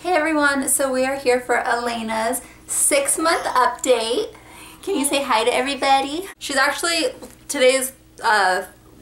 Hey everyone, so we are here for Alaina's 6-month update. Can you say hi to everybody? She's actually, today's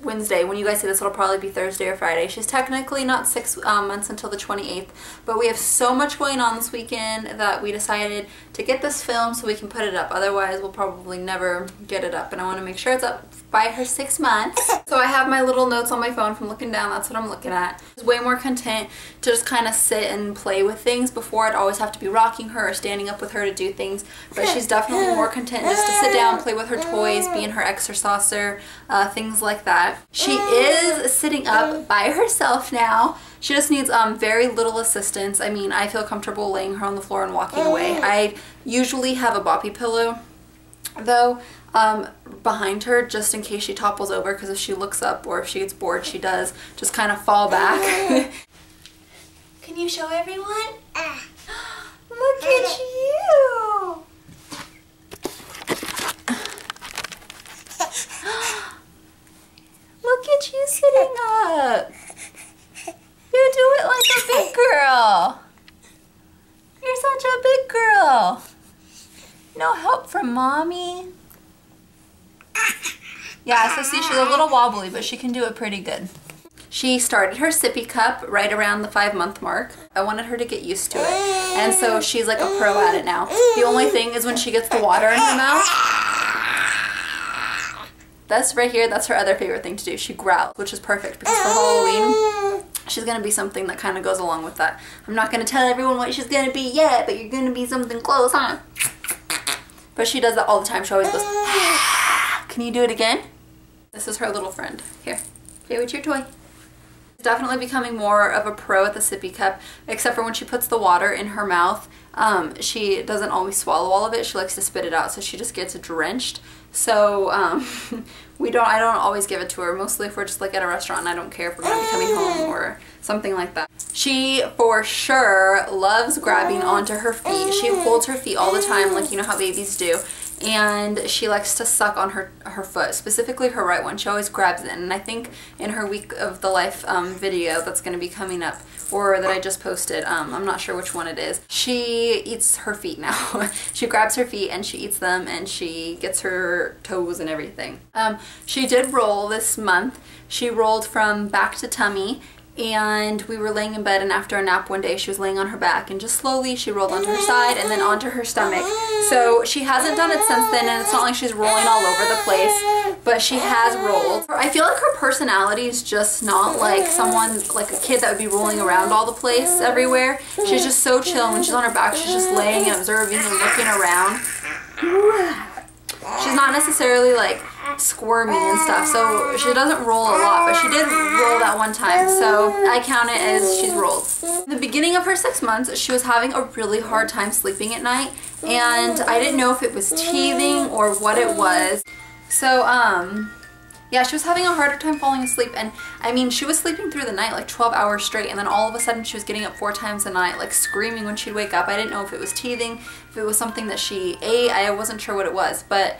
Wednesday. When you guys see this, it'll probably be Thursday or Friday. She's technically not 6 months until the 28th, but we have so much going on this weekend that we decided to get this filmed so we can put it up. Otherwise, we'll probably never get it up, and I want to make sure it's up by her 6 months. So I have my little notes on my phone from looking down. That's what I'm looking at. I was way more content to just kind of sit and play with things. Before, I'd always have to be rocking her or standing up with her to do things, but she's definitely more content just to sit down, play with her toys, be in her exerciser, things like that. She is sitting up by herself now. She just needs very little assistance. I mean, I feel comfortable laying her on the floor and walking away. I usually have a boppy pillow, though, behind her just in case she topples over, because if she looks up or if she gets bored, she does just kind of fall back. Can you show everyone? Look at you! Look at you sitting up! You do it like a big girl! You're such a big girl! No help from mommy? Yeah, so see, she's a little wobbly, but she can do it pretty good. She started her sippy cup right around the 5-month mark. I wanted her to get used to it, and so she's like a pro at it now. The only thing is when she gets the water in her mouth, that's right here, that's her other favorite thing to do. She growls, which is perfect because for Halloween, she's going to be something that kind of goes along with that. I'm not going to tell everyone what she's going to be yet, but you're going to be something close, huh? But she does that all the time. She always goes, can you do it again? This is her little friend. Here, play with your toy. She's definitely becoming more of a pro at the sippy cup, except for when she puts the water in her mouth. She doesn't always swallow all of it. She likes to spit it out, so she just gets drenched. So I don't always give it to her, mostly if we're just like at a restaurant and I don't care if we're going to be coming home or something like that. She for sure loves grabbing onto her feet. She holds her feet all the time, like you know how babies do. And she likes to suck on her foot, specifically her right one. She always grabs it, and I think in her week of the life video that's going to be coming up, or that I just posted, I'm not sure which one it is, she eats her feet now. She grabs her feet and she eats them, and she gets her toes and everything. She did roll this month. She rolled from back to tummy, and we were laying in bed, and after a nap one day she was laying on her back, and just slowly she rolled onto her side and then onto her stomach. So she hasn't done it since then, and it's not like she's rolling all over the place, but she has rolled. I feel like her personality is just not like someone, like a kid that would be rolling around all the place everywhere. She's just so chill. When she's on her back, she's just laying and observing and looking around. She's not necessarily like squirmy and stuff, so she doesn't roll a lot, but she did roll that one time, so I count it as she's rolled. In the beginning of her 6 months, she was having a really hard time sleeping at night, and I didn't know if it was teething or what it was. So yeah, she was having a harder time falling asleep, and I mean, she was sleeping through the night like 12 hours straight, and then all of a sudden she was getting up 4 times a night, like screaming when she'd wake up. I didn't know if it was teething, if it was something that she ate. I wasn't sure what it was, but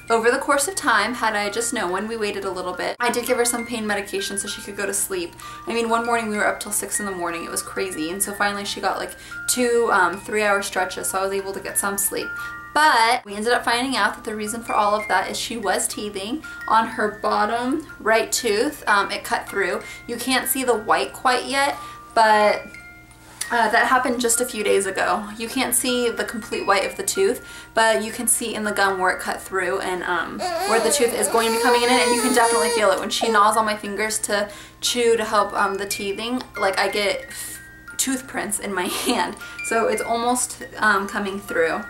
over the course of time, had I just known, when we waited a little bit, I did give her some pain medication so she could go to sleep. I mean, one morning we were up till 6 in the morning. It was crazy, and so finally she got like 2 3-hour stretches, so I was able to get some sleep. But we ended up finding out that the reason for all of that is she was teething on her bottom right tooth. It cut through. You can't see the white quite yet, but that happened just a few days ago. You can't see the complete white of the tooth, but you can see in the gum where it cut through, and where the tooth is going to be coming in, and you can definitely feel it. When she gnaws on my fingers to chew to help the teething, like I get tooth prints in my hand, so it's almost coming through.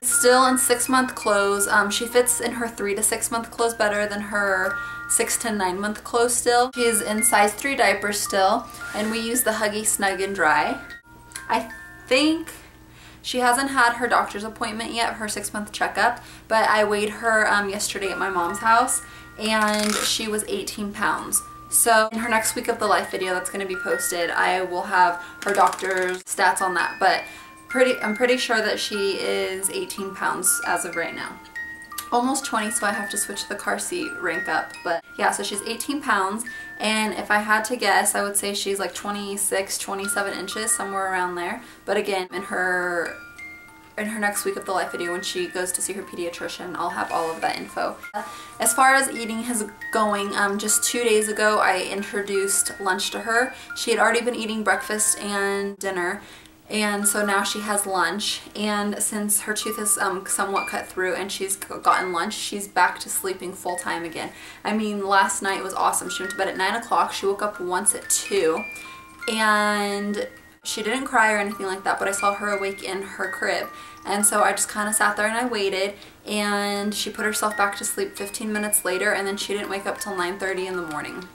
Still in 6-month clothes. She fits in her 3 to 6 month clothes better than her 6 to 9 month clothes still. She's in size 3 diapers still, and we use the Huggy Snug and Dry. I think she hasn't had her doctor's appointment yet, her 6-month checkup, but I weighed her yesterday at my mom's house, and she was 18 pounds. So in her next week of the life video that's going to be posted, I will have her doctor's stats on that, but I'm pretty sure that she is 18 pounds as of right now. almost 20, so I have to switch the car seat rank up. But yeah, so she's 18 pounds, and if I had to guess, I would say she's like 26, 27 inches, somewhere around there. But again, in her next week of the life video, when she goes to see her pediatrician, I'll have all of that info. As far as eating is going, just 2 days ago I introduced lunch to her. She had already been eating breakfast and dinner, and so now she has lunch. And since her tooth is somewhat cut through and she's gotten lunch, she's back to sleeping full time again. I mean, last night was awesome. She went to bed at 9 o'clock. She woke up once at 2, and she didn't cry or anything like that, but I saw her awake in her crib. And so I just kind of sat there and I waited, and she put herself back to sleep 15 minutes later, and then she didn't wake up till 9:30 in the morning.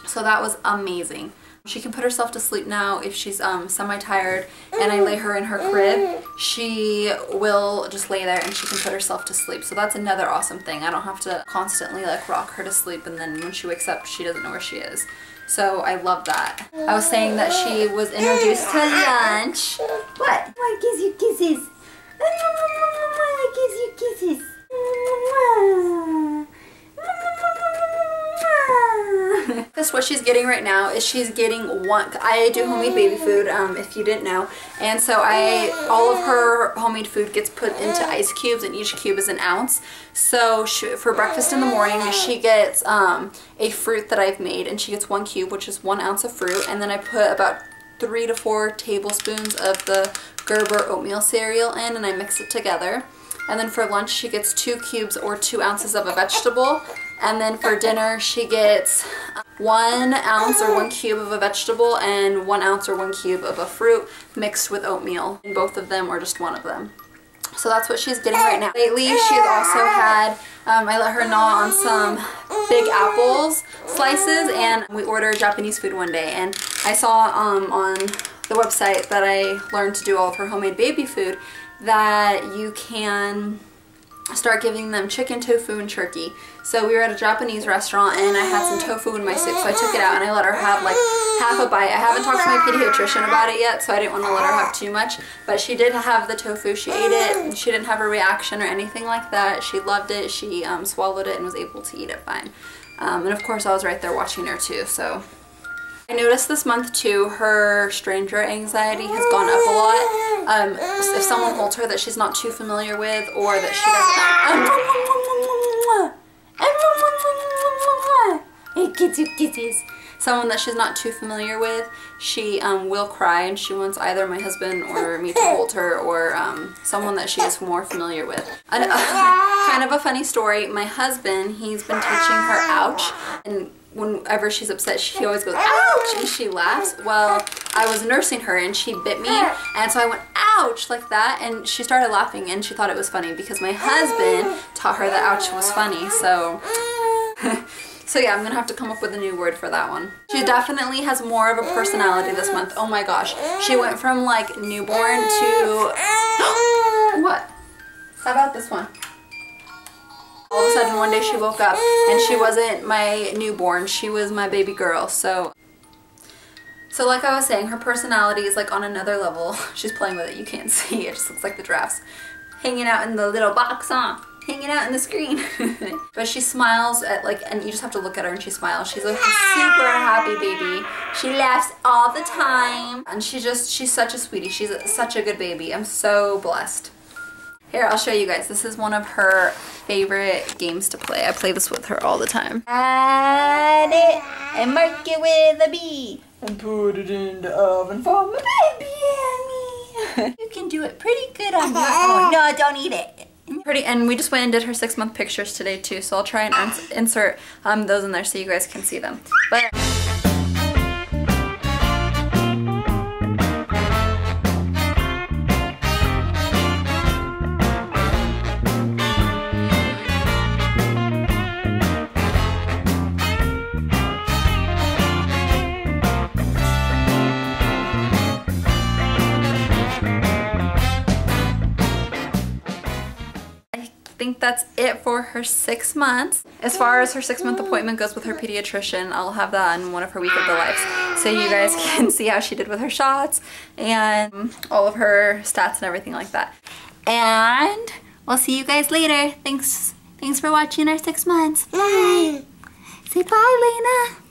So that was amazing. She can put herself to sleep now if she's semi-tired and I lay her in her crib. She will just lay there and she can put herself to sleep. So that's another awesome thing. I don't have to constantly like rock her to sleep, and then when she wakes up she doesn't know where she is. So I love that. I was saying that she was introduced to lunch. What? I gives you kisses. I gives you kisses. That's what she's getting right now. Is she's getting one. I do homemade baby food, if you didn't know, and so all of her homemade food gets put into ice cubes, and each cube is an ounce. So for breakfast in the morning, she gets a fruit that I've made, and she gets 1 cube, which is 1 ounce of fruit, and then I put about 3 to 4 tablespoons of the Gerber oatmeal cereal in, and I mix it together. And then for lunch she gets 2 cubes or 2 ounces of a vegetable. And then for dinner she gets 1 ounce or 1 cube of a vegetable and 1 ounce or 1 cube of a fruit mixed with oatmeal in both of them or just one of them. So that's what she's getting right now. Lately she's also had, I let her gnaw on some big apples slices, and we ordered Japanese food one day, and I saw on the website that I learned to do all of her homemade baby food that you can start giving them chicken, tofu, and turkey. So we were at a Japanese restaurant and I had some tofu in my soup, so I took it out and I let her have like half a bite. I haven't talked to my pediatrician about it yet, so I didn't want to let her have too much, but she did have the tofu. She ate it. She didn't have a reaction or anything like that. She loved it. She swallowed it and was able to eat it fine. And of course I was right there watching her too, so. I noticed this month too, her stranger anxiety has gone up a lot. If someone holds her that she's not too familiar with, or that she doesn't someone that she's not too familiar with, she will cry, and she wants either my husband or me to hold her, or someone that she is more familiar with. Kind of a funny story, my husband, he's been teaching her ouch, and whenever she's upset, she always goes, ouch, and she laughs. Well, I was nursing her and she bit me, and so I went, ouch, like that, and she started laughing, and she thought it was funny because my husband taught her that ouch was funny, so. So yeah, I'm gonna have to come up with a new word for that one. She definitely has more of a personality this month. Oh my gosh. She went from like newborn to, what? How about this one? All of a sudden one day she woke up and she wasn't my newborn, she was my baby girl. So like I was saying, her personality is like on another level. She's playing with it, you can't see, it just looks like the giraffes hanging out in the little box, huh? Hanging out in the screen. But she smiles at like, and you just have to look at her and she smiles. She's a super happy baby. She laughs all the time, and she's such a sweetie. She's such a good baby. I'm so blessed. Here, I'll show you guys. This is one of her favorite games to play. I play this with her all the time. Add it and mark it with a B and put it in the oven for my baby and me. You can do it pretty good on your own. No, don't eat it. Pretty, and we just went and did her 6-month pictures today too, so I'll try and insert those in there so you guys can see them. But I think that's it for her 6 months. As far as her 6-month appointment goes with her pediatrician, I'll have that in one of her week of the lives, so you guys can see how she did with her shots and all of her stats and everything like that. And we'll see you guys later. Thanks Thanks for watching our 6 months. Bye. Say bye, Alaina.